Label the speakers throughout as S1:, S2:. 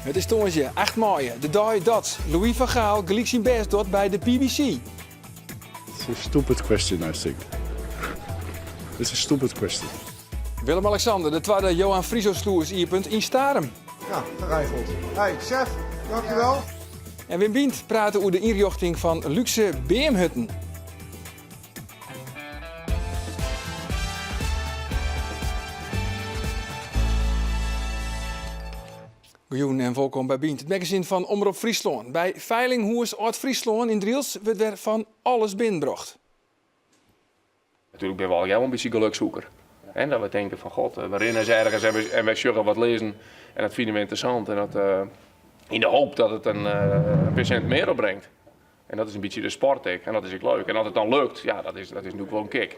S1: Het is tongetje 8 mei, de dag dat Louis van Gaal gelijk zijn best doet bij de BBC.
S2: It's a stupid question, I think. It's a stupid question.
S1: Willem-Alexander, de tweede Johan Frieso-sloers ierpunt in Starem.
S3: Ja, geregeld. Hey, chef, dankjewel.
S1: En Wim Bient praten over de inrichting van luxe BM-hutten. Goeien en welkom bij Bient, het magazine van Omroep Friesland. Bij Veilinghuis Oud-Friesland in Driels wordt weer van alles binnenbracht.
S4: Natuurlijk ben we al een beetje gelukzoeker. En dat we denken van god, we rennen eens ergens en wij sjuggen wat lezen en dat vinden we interessant. En dat, in de hoop dat het een patiënt meer opbrengt. En dat is een beetje de sport en dat is ook leuk. En als het dan lukt, ja, dat is natuurlijk wel een kick.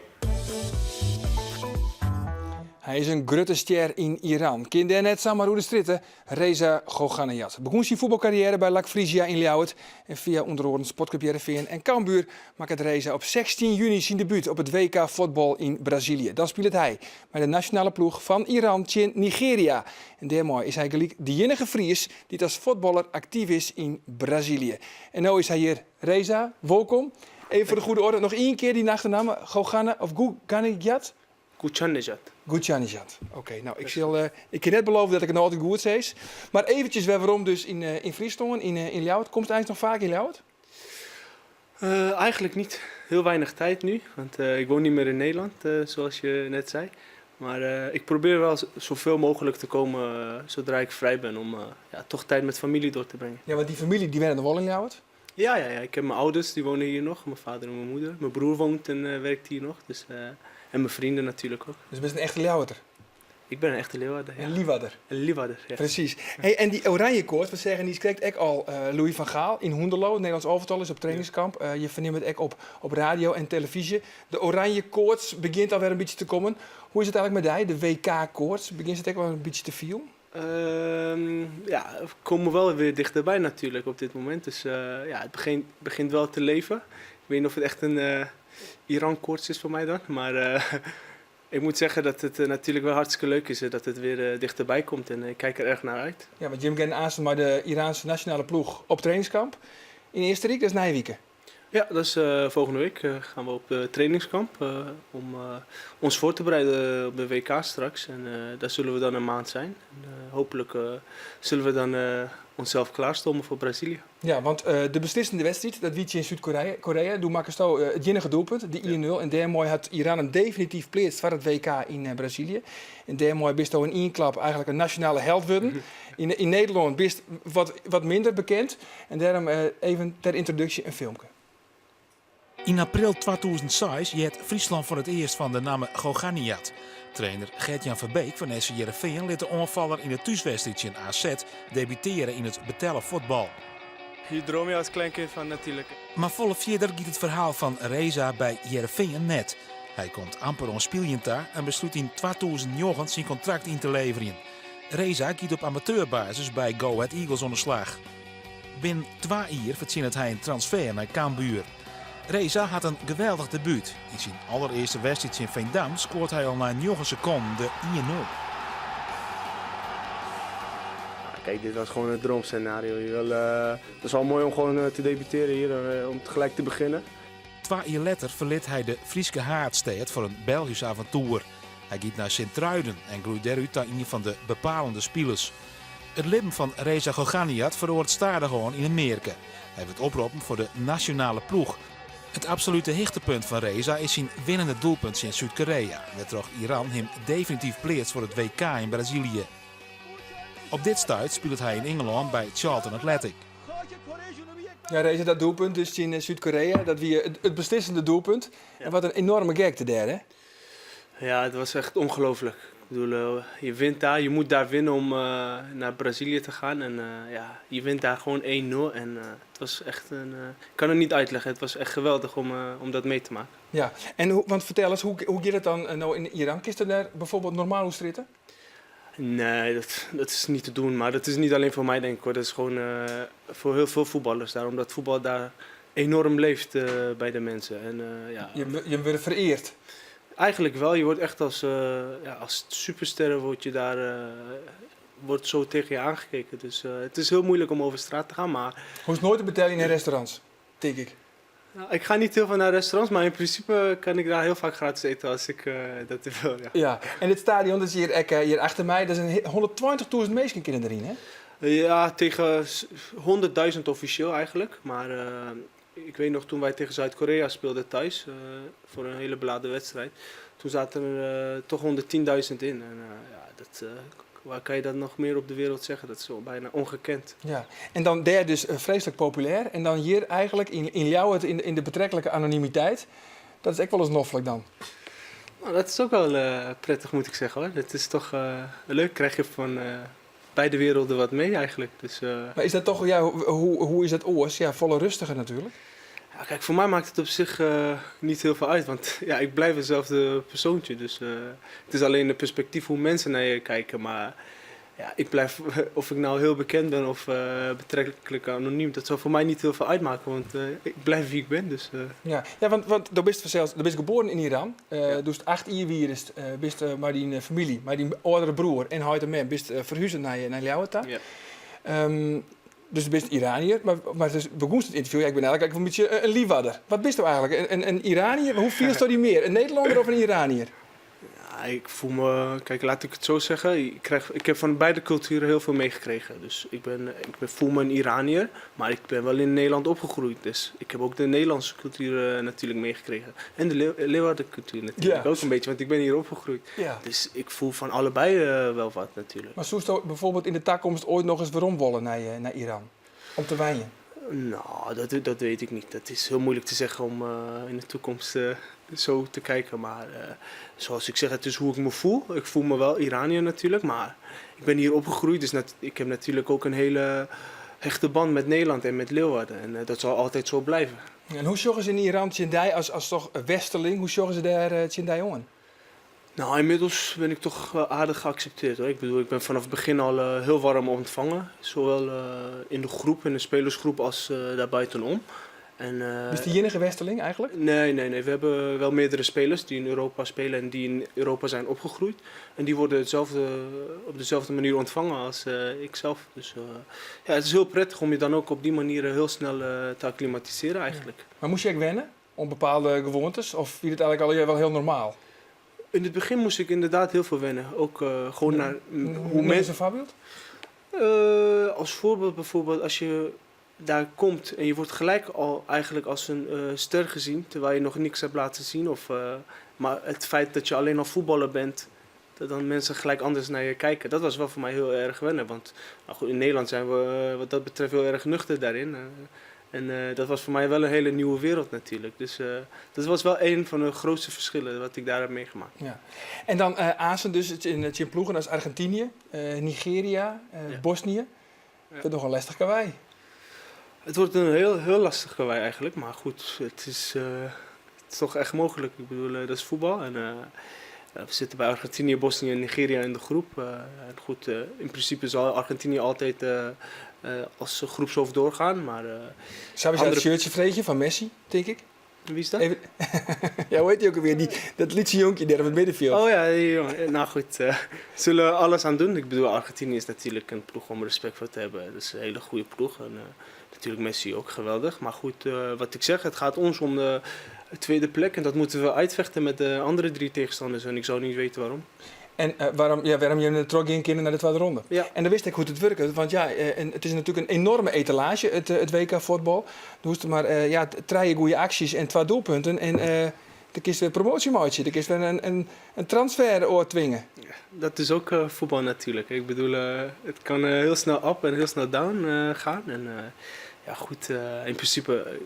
S1: Hij is een grote ster in Iran. Kind daar net samen de stritten, Reza Ghoghanayat. Begon zijn voetbalcarrière bij Lak Frisia in Ljouwert. En via onder andere Sportclub Heerenveen en Cambuur maakt het Reza op 16 juni zijn debuut op het WK voetbal in Brazilië. Dan speelt hij bij de nationale ploeg van Iran tegen Nigeria. En daarmee is hij gelijk de enige Fries die als voetballer actief is in Brazilië. En nu is hij hier. Reza, welkom. Even voor de goede orde, nog één keer die achternaam. Ghoghanayat? Ghoghanayat. Oké, nou, ik kan net beloven dat ik het nog altijd goed zeg. Maar eventjes waarom dus in Friesland, in Ljouwert. Komt het eigenlijk nog vaak in Ljouwert?
S5: Eigenlijk niet. Heel weinig tijd nu, want ik woon niet meer in Nederland, zoals je net zei. Maar ik probeer wel zoveel mogelijk te komen zodra ik vrij ben om toch tijd met familie door te brengen.
S1: Ja, want die familie die werkt nog wel in Ljouwert?
S5: Ja. Ik heb mijn ouders, die wonen hier nog. Mijn vader en mijn moeder. Mijn broer woont en werkt hier nog. Dus, en mijn vrienden natuurlijk ook.
S1: Dus je bent een echte Ljouwerter?
S5: Ik ben een echte Leeuwarder. Ja.
S1: Een Liewarder?
S5: Een Leeuwarder, ja.
S1: Precies. Hey, en die oranje koorts, we zeggen, die spreekt ook al Louis van Gaal in Hoenderloo. Het Nederlands elftal is op trainingskamp. Je verneemt het ook op radio en televisie. De oranje koorts begint alweer een beetje te komen. Hoe is het eigenlijk met die, de WK-koorts? Begint het ook wel een beetje te veel?
S5: We komen wel weer dichterbij natuurlijk op dit moment. Dus het begint wel te leven. Ik weet niet of het echt een Iran-koorts is voor mij dan. Maar ik moet zeggen dat het natuurlijk wel hartstikke leuk is dat het weer dichterbij komt. En ik kijk er erg naar uit.
S1: Ja, want Jim Gen maar de Iraanse nationale ploeg op trainingskamp. In Eerste Riek, dat is Nijwieken.
S5: Ja, dat is volgende week gaan we op trainingskamp om ons voor te bereiden op de WK straks. En daar zullen we dan een maand zijn. En, hopelijk zullen we dan onszelf klaarstomen voor Brazilië.
S1: Ja, want de beslissende wedstrijd, dat wiet je in Zuid-Korea. Toen maken ze het enige doelpunt, die 1-0. En daarmee had Iran een definitief plaats voor het WK in Brazilië. En daarmee bist in één klap eigenlijk een nationale held worden. In Nederland bist wat minder bekend. En daarom even ter introductie een filmpje.
S6: In april 2006 jet Friesland voor het eerst van de naam Ghoghanayat. Trainer Gert-Jan Verbeek van SC Heerenveen liet de onvaller in de thuiswedstrijd in AZ debuteren in het betellen voetbal.
S5: Hier droom je als kleinkind van natuurlijk.
S6: Maar volle verder giet het verhaal van Reza bij Heerenveen net. Hij komt amper om daar en besluit in 2009 zijn contract in te leveren. Reza giet op amateurbasis bij Go Ahead Eagles onder slag. Binnen 2 jaar verzint hij een transfer naar Cambuur. Reza had een geweldig debuut. In zijn allereerste wedstrijd in Veendam scoort hij al na 9 seconden de 1-0.
S5: Kijk, dit was gewoon een droomscenario. Het is wel mooi om gewoon te debuteren hier, om gelijk te beginnen.
S6: 2 jaar later verliet hij de Frieske Haardstad voor een Belgisch avontuur. Hij gaat naar Sint-Truiden en groeit daaruit naar een van de bepalende spelers. Het leven van Reza Ghoghanayat verhoort stadig gewoon in Amerika. Hij wordt oproepen voor de nationale ploeg. Het absolute hoogtepunt van Reza is zijn winnende doelpunt in Zuid-Korea. Waar toch Iran hem definitief plaatst voor het WK in Brazilië. Op dit stuit speelt hij in Engeland bij Charlton Athletic.
S1: Ja, Reza, dat doelpunt dus in Zuid-Korea, dat weer het beslissende doelpunt. Ja. En wat een enorme gekte daar, hè?
S5: Ja, het was echt ongelooflijk. Ik bedoel, je wint daar, je moet daar winnen om naar Brazilië te gaan. En je wint daar gewoon 1-0. En het was echt ik kan het niet uitleggen, het was echt geweldig om dat mee te maken.
S1: Ja, en want vertel eens, hoe gaat het dan nou in Iran? Is er daar bijvoorbeeld normaal hoe stritten?
S5: Nee, dat is niet te doen. Maar dat is niet alleen voor mij, denk ik hoor. Dat is gewoon voor heel veel voetballers daar. Omdat voetbal daar enorm leeft bij de mensen. En,
S1: Je wordt vereerd.
S5: Eigenlijk wel. Je wordt echt als supersterren word je daar wordt zo tegen je aangekeken. Dus het is heel moeilijk om over straat te gaan. Maar
S1: Hoe is het nooit te betalen in restaurants, denk ik.
S5: nou, ik ga niet heel veel naar restaurants, maar in principe kan ik daar heel vaak gratis eten als ik dat wil. Ja.
S1: Ja, en dit stadion, dat is hier achter mij, dat is 120.000 mensen kunnen erin, hè?
S5: Ja, tegen 100.000 officieel eigenlijk. Maar ik weet nog toen wij tegen Zuid-Korea speelden thuis, voor een hele beladen wedstrijd. Toen zaten er toch 110.000 in. En waar kan je dat nog meer op de wereld zeggen? Dat is wel bijna ongekend.
S1: Ja, en dan daar dus vreselijk populair. En dan hier eigenlijk in Ljouwert in de betrekkelijke anonimiteit. Dat is echt wel eens noffelijk dan.
S5: Nou, dat is ook wel prettig, moet ik zeggen hoor. Dat is toch leuk, krijg je van beide werelden wat mee eigenlijk. Dus,
S1: Maar is dat toch, ja, hoe is dat oors? Ja, volle rustiger natuurlijk.
S5: ja, kijk, voor mij maakt het op zich niet heel veel uit, want ja, ik blijf hetzelfde persoontje. Dus het is alleen het perspectief hoe mensen naar je kijken. Maar ja, ik blijf, of ik nou heel bekend ben of betrekkelijk anoniem, dat zou voor mij niet heel veel uitmaken, want ik blijf wie ik ben. Dus,
S1: Ja, want dan bist je geboren in Iran. Dus 8 jaar wierst, bist maar die familie, maar die oudere broer en huid en man, bist verhuisd naar Ljouwert.
S5: ja.
S1: Dus je bent Iranier, maar dus begonnen het interview, ja, ik ben eigenlijk een beetje een liefhebber. Wat bist je eigenlijk? Een Iranier? Hoe viel je die meer? Een Nederlander of een Iranier?
S5: Ja, ik voel me, kijk, laat ik het zo zeggen. Ik heb van beide culturen heel veel meegekregen. Dus ik voel me een Iranier, maar ik ben wel in Nederland opgegroeid. Dus ik heb ook de Nederlandse cultuur natuurlijk meegekregen. En de Leeuwarden cultuur natuurlijk
S1: Ja.
S5: ook een beetje, want ik ben hier opgegroeid.
S1: Ja.
S5: Dus ik voel van allebei wel wat natuurlijk.
S1: Maar zou je bijvoorbeeld in de toekomst ooit nog eens waarom willen naar Iran? Om te wijnen?
S5: Nou, dat weet ik niet. Dat is heel moeilijk te zeggen om in de toekomst zo te kijken. Maar zoals ik zeg, het is hoe ik me voel. Ik voel me wel Iranier natuurlijk, maar ik ben hier opgegroeid. Dus ik heb natuurlijk ook een hele hechte band met Nederland en met Leeuwarden. En dat zal altijd zo blijven.
S1: En hoe zorgen ze in Iran Tjendai als toch een westerling? Hoe zorgen ze daar Tjendai om?
S5: Nou, inmiddels ben ik toch wel aardig geaccepteerd hoor. Ik bedoel, ik ben vanaf het begin al heel warm ontvangen. Zowel in de groep, in de spelersgroep, als daarbuitenom.
S1: Is die enige westerling eigenlijk?
S5: Nee. We hebben wel meerdere spelers die in Europa spelen en die in Europa zijn opgegroeid. En die worden op dezelfde manier ontvangen als ikzelf. Dus ja, het is heel prettig om je dan ook op die manier heel snel te acclimatiseren eigenlijk.
S1: Maar moest je ook wennen om bepaalde gewoontes? Of vind je het eigenlijk al wel heel normaal?
S5: In het begin moest ik inderdaad heel veel wennen. Ook gewoon naar hoe
S1: Neem eens een voorbeeld?
S5: als voorbeeld bijvoorbeeld, als je daar komt en je wordt gelijk al eigenlijk als een ster gezien, terwijl je nog niks hebt laten zien. Maar het feit dat je alleen al voetballer bent, dat dan mensen gelijk anders naar je kijken, dat was wel voor mij heel erg wennen. Want nou goed, in Nederland zijn we wat dat betreft heel erg nuchter daarin. En dat was voor mij wel een hele nieuwe wereld natuurlijk. Dus dat was wel een van de grootste verschillen wat ik daar heb meegemaakt.
S1: Ja. En dan Azen dus in ploegen als Argentinië, Nigeria,
S5: Ja.
S1: Bosnië. Dat is nog een lastig karwei.
S5: Het wordt een heel lastig karwei eigenlijk, maar goed, het is toch echt mogelijk. Ik bedoel, dat is voetbal en we zitten bij Argentinië, Bosnië en Nigeria in de groep. En goed, in principe zal Argentinië altijd als groepshoofd doorgaan, maar
S1: Zou je
S5: Andere-
S1: dat shirtje vreetje van Messi, denk ik?
S5: wie is dat?
S1: Even... ja, hoe heet die ook alweer? Dat lietse jonkje daar op het middenveld.
S5: Oh ja, die jongen. Nou goed, zullen we alles aan doen. Ik bedoel, Argentinië is natuurlijk een ploeg om respect voor te hebben. Dat is een hele goede ploeg. En natuurlijk Messi ook geweldig. Maar goed, wat ik zeg, het gaat ons om de tweede plek. En dat moeten we uitvechten met de andere 3 tegenstanders. En ik zou niet weten waarom.
S1: En waarom je trok in kinderen naar de tweede ronde?
S5: Ja.
S1: En dan wist ik hoe het werkt. Want ja, en het is natuurlijk een enorme etalage, het WK voetbal. Dan hoest er maar 3 goede acties en 2 doelpunten. En dan kiest weer een promotiemaatje. Dan kiest weer een transfer oortwingen.
S5: Dat is ook voetbal natuurlijk. Ik bedoel, het kan heel snel up en heel snel down gaan. En ja goed, in principe,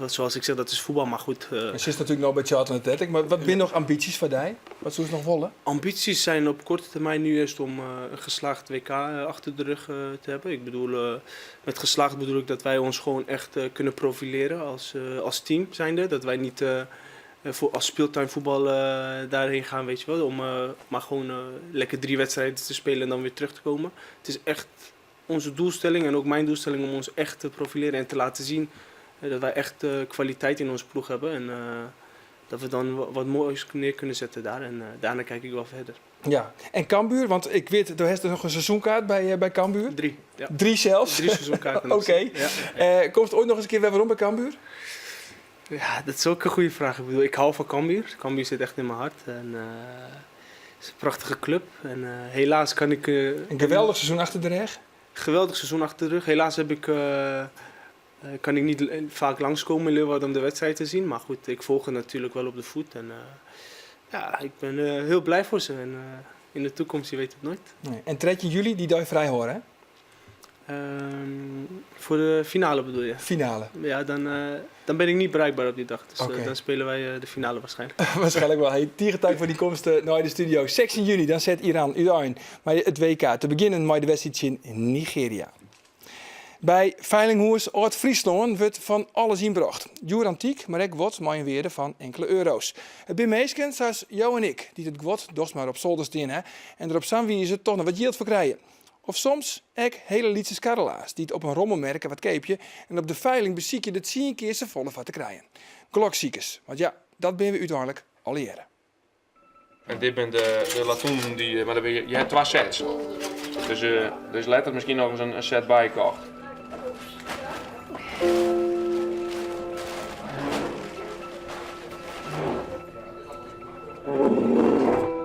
S5: zoals ik zeg, dat is voetbal. Maar goed,
S1: Je zit natuurlijk nog bij Charlton Athletic. Maar wat zijn nog ambities voor jou? Wat zou je nog willen?
S5: ambities zijn op korte termijn nu eerst om een geslaagd WK achter de rug te hebben. Ik bedoel, met geslaagd bedoel ik dat wij ons gewoon echt kunnen profileren als team zijnde. Dat wij niet als speeltuinvoetbal daarheen gaan, weet je wel. Maar gewoon lekker 3 wedstrijden te spelen en dan weer terug te komen. Het is echt onze doelstelling en ook mijn doelstelling om ons echt te profileren en te laten zien dat wij echt kwaliteit in onze ploeg hebben. En dat we dan wat moois neer kunnen zetten daar. En daarna kijk ik wel verder.
S1: Ja, en Cambuur, want ik weet, er is nog een seizoenkaart bij Cambuur.
S5: 3. Ja.
S1: 3 zelfs?
S5: 3 seizoenkaarten.
S1: Oké.
S5: Ja.
S1: Komt het ooit nog eens een keer weer waarom bij Cambuur?
S5: Ja, dat is ook een goede vraag. Ik bedoel, ik hou van Cambuur. Cambuur zit echt in mijn hart. En, het is een prachtige club. En helaas kan ik...
S1: Een geweldig seizoen achter de rug.
S5: Geweldig seizoen achter de rug. Helaas kan ik niet vaak langskomen in Leeuwarden om de wedstrijd te zien. Maar goed, ik volg het natuurlijk wel op de voet. En ja, ik ben heel blij voor ze. En in de toekomst, je weet het nooit.
S1: Nee. En 3 juli, die doe je vrij horen, hè?
S5: Voor de finale bedoel je?
S1: Finale.
S5: Ja, dan ben ik niet bereikbaar op die dag. Dus
S1: Oké.
S5: dan spelen wij de finale waarschijnlijk.
S1: Waarschijnlijk wel. Hey, tierentuig voor die komst naar de studio. 16 juni, dan zet Iran uit maar het WK. Te beginnen met de wedstrijd in Nigeria. Bij Veilinghoers Oud-Friesland wordt van alles inbracht. Duur antiek, maar ook wat met een waarde van enkele euro's. Het zijn meesken zoals jou en ik, die het gwot doch maar op zolder staan en er op zo'n wijze toch nog wat geld voor krijgen. Of soms ook hele lietse skarrelaars die het op een rommel merken wat keepje en op de veiling beziek je de 10 keer ze volle van te krijgen. Klokziekers, want ja, dat ben we uiteindelijk al jaren.
S4: En dit ben de latoen, maar dan ben je hebt 2 sets. Dus let misschien nog eens een set bij kocht.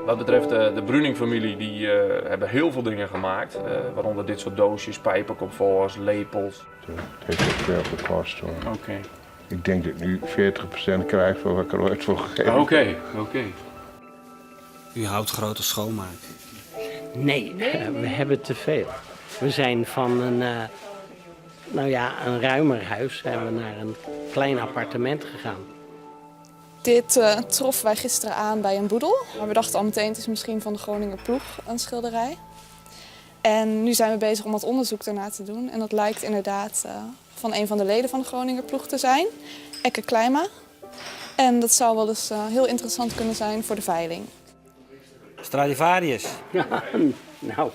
S4: Wat betreft de Bruning-familie, die hebben heel veel dingen gemaakt. Waaronder dit soort doosjes, pijpencomforts, lepels.
S7: Het heeft ook veel gekost hoor.
S4: Oké.
S7: Ik denk dat ik nu 40% krijg van wat ik er ooit voor gegeven.
S4: Oké.
S8: U houdt grote schoonmaak.
S9: Nee, we hebben te veel. We zijn van een ruimer huis zijn we naar een klein appartement gegaan.
S10: Dit troffen wij gisteren aan bij een boedel. Maar we dachten al meteen, het is misschien van de Groninger ploeg een schilderij. En nu zijn we bezig om wat onderzoek ernaar te doen. En dat lijkt inderdaad van een van de leden van de Groninger ploeg te zijn. Ekke Kleima. En dat zou wel eens heel interessant kunnen zijn voor de veiling.
S8: Stradivarius.
S9: Nou,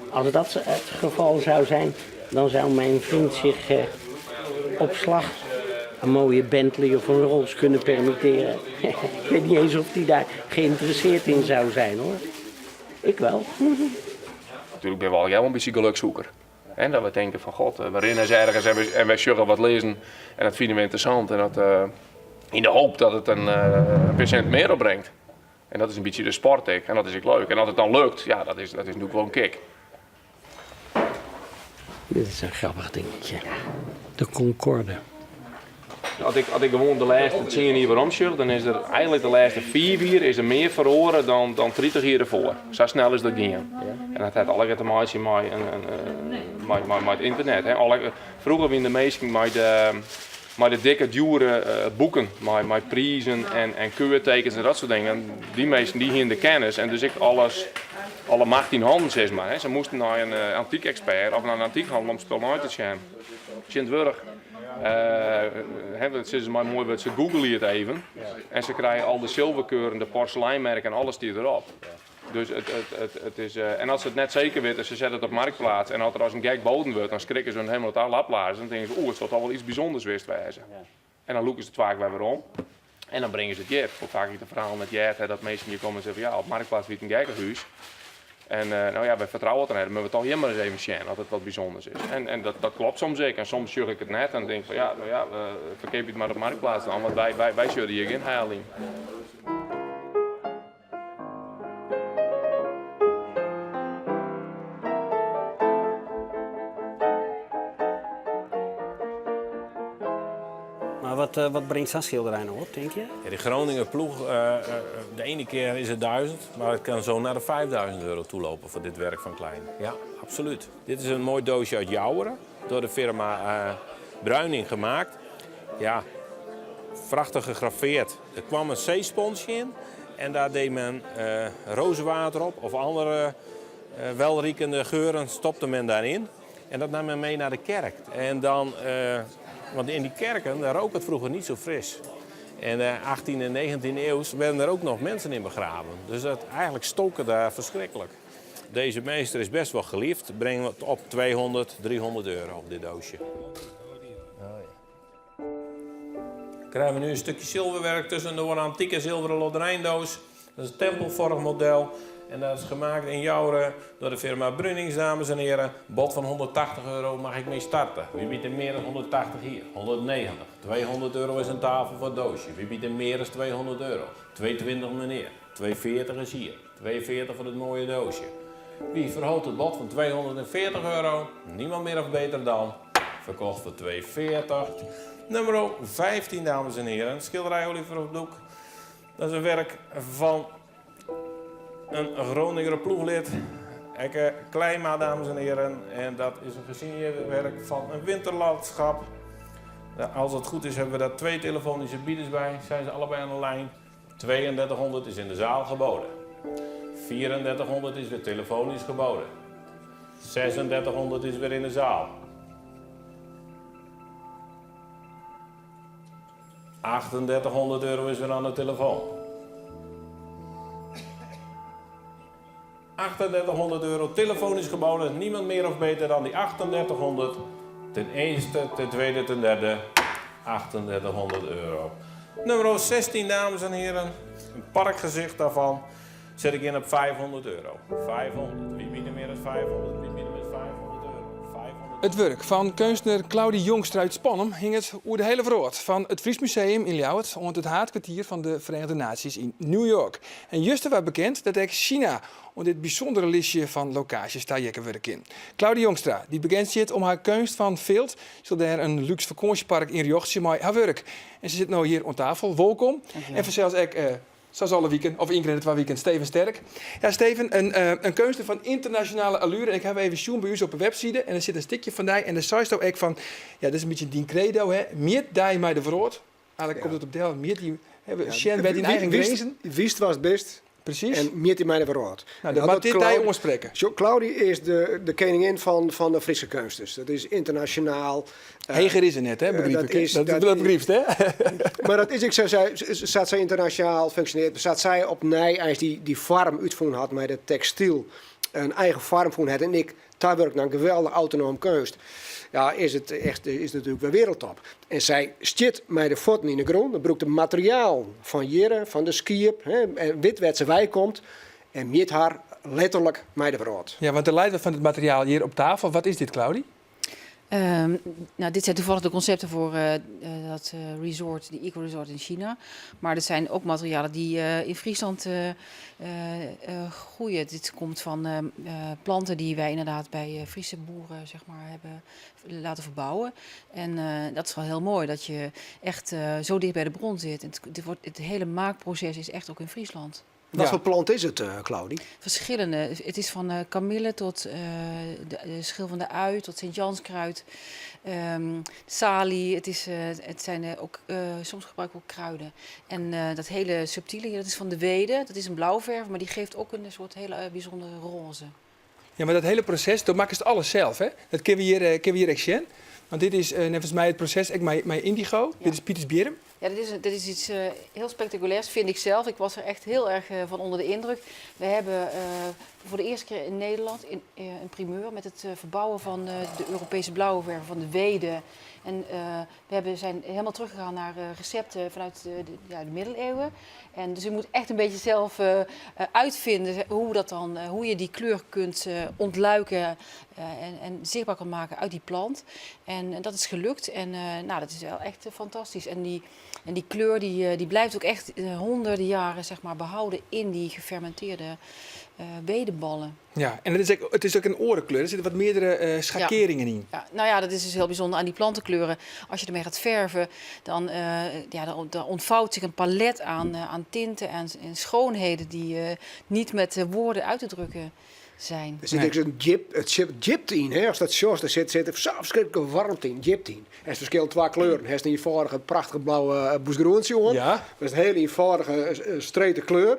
S9: als dat het geval zou zijn, dan zou mijn vriend zich op slag een mooie Bentley of een Rolls kunnen permitteren. Ik weet niet eens of hij daar geïnteresseerd in zou zijn hoor. Ik wel.
S4: Natuurlijk ben we al helemaal een beetje gelukzoeker. En dat we denken van god, we rennen eens ergens en wij zullen wat lezen en dat vinden we interessant. En dat in de hoop dat het een percent meer opbrengt. En dat is een beetje de sport en dat is ook leuk. En als het dan lukt, ja, dat is natuurlijk wel een kick.
S9: Dit is een grappig dingetje. De Concorde.
S4: Als ik gewoon de laatste 10 hier waarom zul, dan is er eigenlijk de laatste 4 hier is er meer verloren dan 30 jaar ervoor. Zo snel is dat gaan. En dat heeft alles te maken met het internet. Hè. Vroeger waren de meesten met de dikke, dure boeken, met prijzen en keurtekens en dat soort dingen. En die meesten die hier de kennis en dus ik alle macht in handen zeg maar. Hè. Ze moesten naar een antiek expert of naar een antiekhandel om spullen uit te zien. Sint-Wurg. Het is maar mooi dat ze googlen het even en ze krijgen al de zilverkeuren, de porseleinmerken en alles die erop. Dus het is, en als ze het net zeker weten, ze zetten het op marktplaats en als er als een gek boden wordt, dan schrikken ze helemaal totaal afblazen. Dan denken ze, het zal toch wel iets bijzonders wist wijzen. En dan loeken ze het vaak weer om en dan brengen ze het jef. Hoe vaak ik het verhaal met Jet, dat mensen hier komen en zeggen, ja, op marktplaats wiet een gekkenhuis. En wij vertrouwen het erin, maar we toch helemaal eens even zien dat het wat bijzonders is. En dat klopt soms zeker. En soms zul ik het net en denk van verkeer je het maar op marktplaats dan, want wij zullen hier geen heil in.
S8: Maar wat brengt zo'n schilderij nou op, denk je?
S11: Ja, die Groninger ploeg, de ene keer is het 1000, maar het kan zo naar de 5000 euro toelopen voor dit werk van Klein. Ja, absoluut. Dit is een mooi doosje uit Jouweren, door de firma Bruining gemaakt. Ja, prachtig gegraveerd. Er kwam een zeesponsje in en daar deed men rozenwater op of andere welriekende geuren stopte men daarin. En dat nam men mee naar de kerk. En dan... Want in die kerken, daar rook het vroeger niet zo fris. En 18e en 19e eeuw werden er ook nog mensen in begraven. Dus eigenlijk stoken daar verschrikkelijk. Deze meester is best wel geliefd. Brengen we het op 200, 300 euro op dit doosje. Krijgen we nu een stukje zilverwerk tussen door een antieke zilveren loderijndoos Dat is een tempelvormig model. En dat is gemaakt in Jouren door de firma Brunnings, dames en heren. Bod van €180 mag ik mee starten. Wie biedt er meer dan 180 hier? 190. €200 is een tafel voor het doosje. Wie biedt er meer dan €200? 220 meneer. 240 is hier. 240 voor het mooie doosje. Wie verhoogt het bod van €240? Niemand meer of beter dan. Verkocht voor €240. Nummer 15, dames en heren. Schilderij Oliver op doek. Dat is een werk van een Groninger ploeglid. Ekke Kleima, dames en heren. En dat is een gesigneerd werk van een winterlandschap. Als het goed is hebben we daar 2 telefonische bieders bij. Zijn ze allebei aan de lijn. 3200 is in de zaal geboden. 3400 is weer telefonisch geboden. 3600 is weer in de zaal. 3800 euro is weer aan de telefoon. 3800 euro telefonisch geboden. Niemand meer of beter dan die 3800. Ten eerste, ten tweede, ten derde. 3800 euro. Nummer 16, dames en heren. Een parkgezicht daarvan zet ik in op €500. 500. Wie biedt er meer dan 500? Wie biedt er met €500? 500.
S1: Het werk van kunstenaar Claudie Jongstra uit Spannem hing het over de hele wereld. Van het Fries Museum in Ljouwert onder het haardkwartier van de Verenigde Naties in New York. En juist was bekend dat ook China onder dit bijzondere listje van locaties daar werk in. Claudie Jongstra, die bekend zit om haar kunst van Veelt, zal daar een luxe vakantiepark in Rjochtje met haar werk. En ze zit nu hier aan tafel. Welkom. En vanzelfs ook zoals alle weekend, of één keer in het 2 weekend, Steven Sterk. Ja, Steven, een kunstenaar van internationale allure. En ik heb even zien bij u op de website. En er zit een stukje van die. En daar zei je ook van, ja, dat is een beetje die credo, hè. Meer die mij de verwoord. Eigenlijk komt het op deel. Meer die hebben Sjen bij die eigen grenzen.
S12: Wist was het best.
S1: Precies.
S12: En meer die mij de verwoord.
S1: Nou, dat moet dit daar ontspreken.
S12: Claudie is de koningin van de Friese kunst. Dat is internationaal.
S1: Heger is er net, hè? Begrijp ik. Dat begrijpt, hè?
S12: Maar dat is, ik zei, zat zij internationaal functioneert. Zat zij op Nij, als die farm uitgevonden had met de textiel. Een eigen farm van had. En ik, daar werk naar een geweldig autonoom kunst. Ja, is het natuurlijk weer wereldtop. En zij stiet mij de voeten in de grond. Dan broekt het materiaal van Jere, van de skiep, en wit werd ze wij komt. En met haar letterlijk mij de brood.
S1: Ja, want de leider van het materiaal hier op tafel, wat is dit, Claudie?
S13: Nou, dit zijn toevallig de concepten voor dat resort, die eco-resort in China. Maar dit zijn ook materialen die in Friesland groeien. Dit komt van planten die wij inderdaad bij Friese boeren zeg maar, hebben laten verbouwen. En dat is wel heel mooi dat je echt zo dicht bij de bron zit. En het hele maakproces is echt ook in Friesland.
S12: Wat voor plant is het, Claudie?
S13: Verschillende. Het is van kamille tot de schil van de ui, tot Sint-Janskruid, salie. Het zijn ook, soms gebruiken we ook kruiden. En dat hele subtiele, dat is van de wede. Dat is een blauwverf, maar die geeft ook een soort hele bijzondere roze.
S1: Ja, maar dat hele proces, dat maken ze alles zelf, hè? Dat kunnen we hier exen. Want dit is volgens mij het proces, mijn indigo. Ja. Dit is Pieters Bierum.
S13: Ja, dit is iets heel spectaculairs, vind ik zelf. Ik was er echt heel erg van onder de indruk. We hebben voor de eerste keer in Nederland een primeur met het verbouwen van de Europese blauwverf van de wede. En we zijn helemaal teruggegaan naar recepten vanuit de middeleeuwen. En dus je moet echt een beetje zelf uitvinden hoe je die kleur kunt ontluiken en zichtbaar kan maken uit die plant. En dat is gelukt en nou, dat is wel echt fantastisch. En die kleur die blijft ook echt honderden jaren zeg maar, behouden in die gefermenteerde wedeballen.
S1: Ja, en het is ook een orenkleur. Er zitten wat meerdere schakeringen in.
S13: Ja, nou ja, dat is dus heel bijzonder aan die plantenkleuren. Als je ermee gaat verven, dan ontvouwt zich een palet aan tinten en schoonheden die niet met woorden uit te drukken zijn.
S12: Er zit een gyptine, hè? Als dat zoals er zit er zo verschrikkelijk warmte in, gyptine. Het verschilt 2 kleuren. Het is een eenvoudige, prachtige blauwe boesgroensie.
S1: Ja.
S12: Dat is een hele eenvoudige, straighte kleur.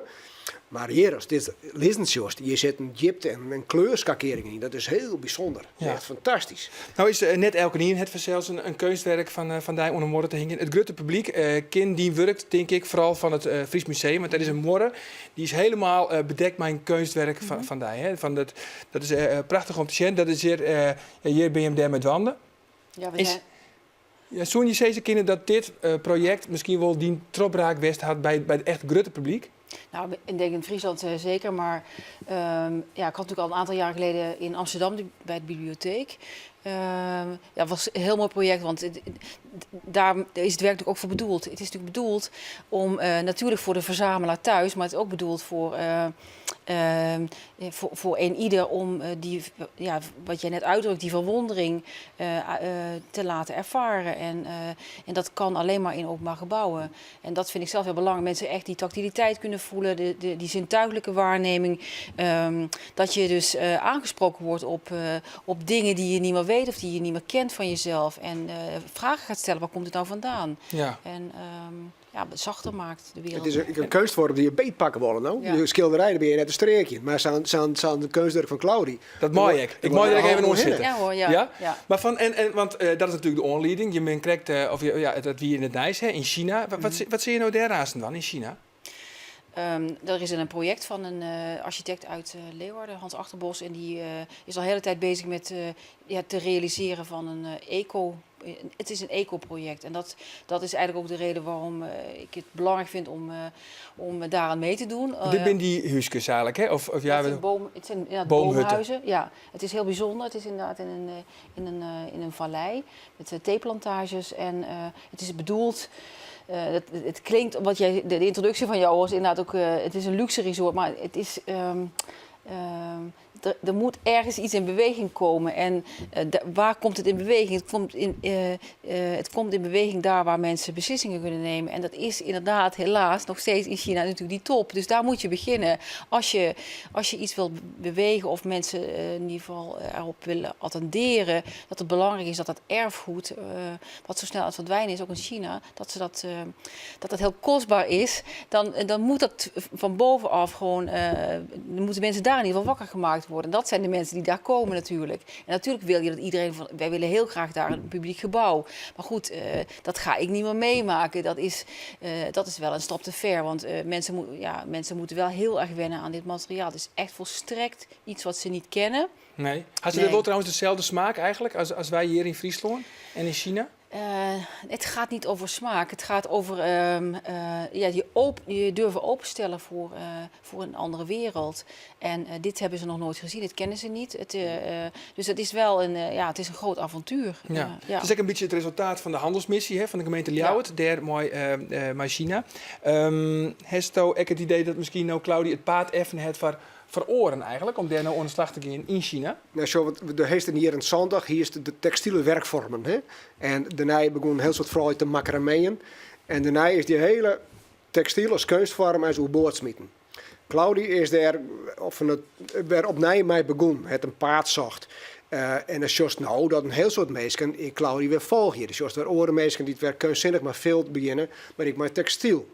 S12: Maar hier, als dit leesensjost, je zit een gypte en een kleurschakering in. Dat is heel bijzonder.
S1: Ja.
S12: Echt fantastisch.
S1: Nou is net elke keer het zelfs een kunstwerk van die onder morgen te hingen. Het grote publiek kind die werkt, denk ik, vooral van het Fries Museum. Want dat is een morgen, die is helemaal bedekt met een kunstwerk van die. Hè. Dat is prachtig om te zien. Dat is hier ben je daar met wanden.
S13: Ja, we zijn...
S1: Ja, zo'n je zeker kinderen dat dit project misschien wel die tropraak west had bij het echt grote publiek?
S13: Nou, ik denk in Friesland zeker, maar ik had natuurlijk al een aantal jaar geleden in Amsterdam bij de bibliotheek. Het was een heel mooi project, want daar is het werk natuurlijk ook voor bedoeld. Het is natuurlijk bedoeld om, natuurlijk voor de verzamelaar thuis, maar het is ook bedoeld voor een ieder om wat jij net uitdrukt, die verwondering te laten ervaren. En dat kan alleen maar in openbaar gebouwen. En dat vind ik zelf heel belangrijk. Mensen echt die tactiliteit kunnen voelen, die zintuigelijke waarneming. Dat je dus aangesproken wordt op dingen die je niet meer weet of die je niet meer kent van jezelf. En vragen gaat stellen, waar komt het nou vandaan?
S1: Ja.
S13: En zachter maakt de wereld.
S12: Het is een kunstvorm die je beetpakken willen. Nou.
S13: Ja.
S12: Je schilderij, dan ben je net een streekje. Maar zo'n de kunstwerk van Claudie.
S1: Dat mooi ik. Ik moet er even zitten.
S13: Ja hoor, ja.
S1: Maar want dat is natuurlijk de aanleiding. Je bent krijgt, dat wie in het Nijs, in China. Wat zie je nou daar dan in China?
S13: Er is een project van een architect uit Leeuwarden, Hans Achterbos. En die is al de hele tijd bezig met te realiseren van een het is een eco-project. En dat is eigenlijk ook de reden waarom ik het belangrijk vind om daaraan mee te doen.
S1: Dit zijn die huisjes eigenlijk, hè? Of
S13: het zijn boomhuizen. Ja, het is heel bijzonder. Het is inderdaad in een vallei met theeplantages. En het is bedoeld... Het klinkt, de introductie van jou was inderdaad ook, het is een luxe resort, maar het is, er moet ergens iets in beweging komen. En waar komt het in beweging? Het komt in beweging daar waar mensen beslissingen kunnen nemen. En dat is inderdaad helaas nog steeds in China natuurlijk die top. Dus daar moet je beginnen. Als je iets wil bewegen of mensen in ieder geval erop willen attenderen, dat het belangrijk is dat dat erfgoed, wat zo snel aan het verdwijnen is, ook in China, dat heel kostbaar is, dan moet dat van bovenaf gewoon, dan moeten mensen daar in ieder geval wakker gemaakt worden. Dat zijn de mensen die daar komen natuurlijk. En natuurlijk wil je dat iedereen wij willen heel graag daar een publiek gebouw. Maar goed, dat ga ik niet meer meemaken. Dat is wel een stap te ver. Want mensen moeten wel heel erg wennen aan dit materiaal. Het is echt volstrekt iets wat ze niet kennen.
S1: Nee. Had je wel trouwens dezelfde smaak eigenlijk als wij hier in Friesland en in China?
S13: Het gaat niet over smaak. Het gaat over je durven openstellen voor een andere wereld. En dit hebben ze nog nooit gezien. Dit kennen ze niet. Dus het is wel het is een groot avontuur.
S1: Ja. Het is ook een beetje het resultaat van de handelsmissie van de gemeente Ljouwert. Daar mooi China. Heeft u ook het idee dat misschien nou Claudie het paard even het voor oren eigenlijk, om daar nou aan de slag te gaan in China?
S12: Nou, zo, de heesten hier in zondag, hier is de textiele werkvormen. Hè? En daarna begon heel soort vrouwen te macrameën. En daarna is die hele textiel als kunstvorm als uw boordsmieten. Claudie is daar weer opnieuw mee begonnen, het een paard zocht. En dan just nou dat een heel soort mensen in Claudie weer volgen. Dus just weer oren mensen die het weer kunstzinnig maar veel beginnen, maar ik maar textiel.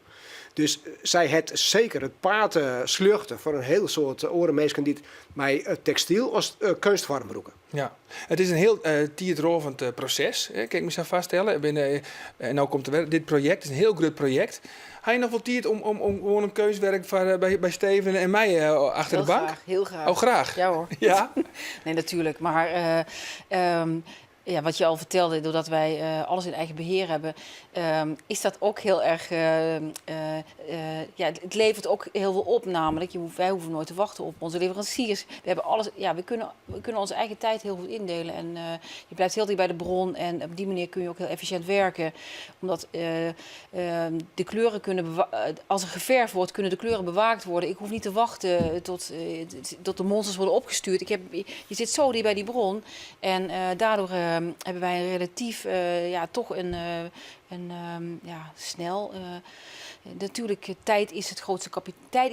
S12: Dus zij het zeker het paard sluchten voor een heel soort orenmeesken die met textiel als kunstvorm broeken.
S1: Ja, het is een heel tijdrovend proces, kan ik me zo vaststellen. En nou komt dit project, het is een heel groot project. Heb je nog wel tijd om gewoon een keuswerk bij Steven en mij achter
S13: heel
S1: de bank?
S13: Graag, heel graag.
S1: Oh, graag?
S13: Ja hoor.
S1: Ja?
S13: Nee, natuurlijk. Maar wat je al vertelde, doordat wij alles in eigen beheer hebben, is dat ook heel erg... het levert ook heel veel op, namelijk. Wij hoeven nooit te wachten op onze leveranciers. We hebben alles, we kunnen onze eigen tijd heel goed indelen. En je blijft heel dicht bij de bron. En op die manier kun je ook heel efficiënt werken. Omdat de kleuren als er geverfd wordt, kunnen de kleuren bewaakt worden. Ik hoef niet te wachten tot de monsters worden opgestuurd. Je zit zo dicht bij die bron. En daardoor hebben wij een relatief, snel... Natuurlijk, tijd is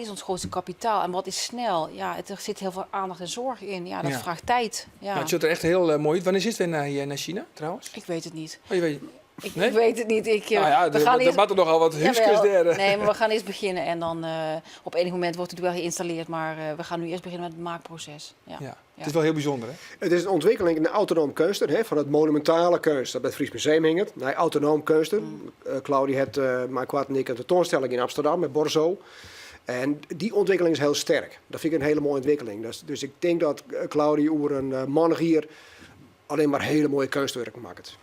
S13: ons grootste kapitaal. En wat is snel? Ja, er zit heel veel aandacht en zorg in. Ja, dat vraagt tijd. Ja.
S1: Nou, het ziet er echt heel mooi uit. Wanneer is het weer naar China, trouwens?
S13: Ik weet het niet.
S1: Oh, je weet...
S13: Ik weet het niet.
S1: Er moeten nogal wat huisjes daar.
S13: Nee, maar we gaan eerst beginnen en dan op enig moment wordt het wel geïnstalleerd. Maar we gaan nu eerst beginnen met het maakproces. Ja.
S1: Het is wel heel bijzonder, hè?
S12: Het is een ontwikkeling in de autonoom kunsten, van het monumentale kunst dat bij het Fries Museum hing het, naar autonoom kunsten. Claudie had maar kwart en ik een tentoonstelling in Amsterdam met Borzo. En die ontwikkeling is heel sterk. Dat vind ik een hele mooie ontwikkeling. Dus ik denk dat Claudie over een man hier alleen maar hele mooie kunstwerken maakt.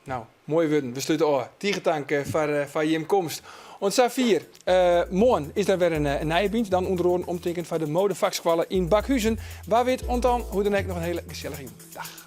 S1: Nou, mooi woorden. We sluiten af. Tiegetank voor je komst Want Safir, morgen is er weer een nijbeend. Dan onder andere omtekend van de modevakskwallen in Bakhuizen. Waar weet dan hoe dan nog een hele gezellige dag.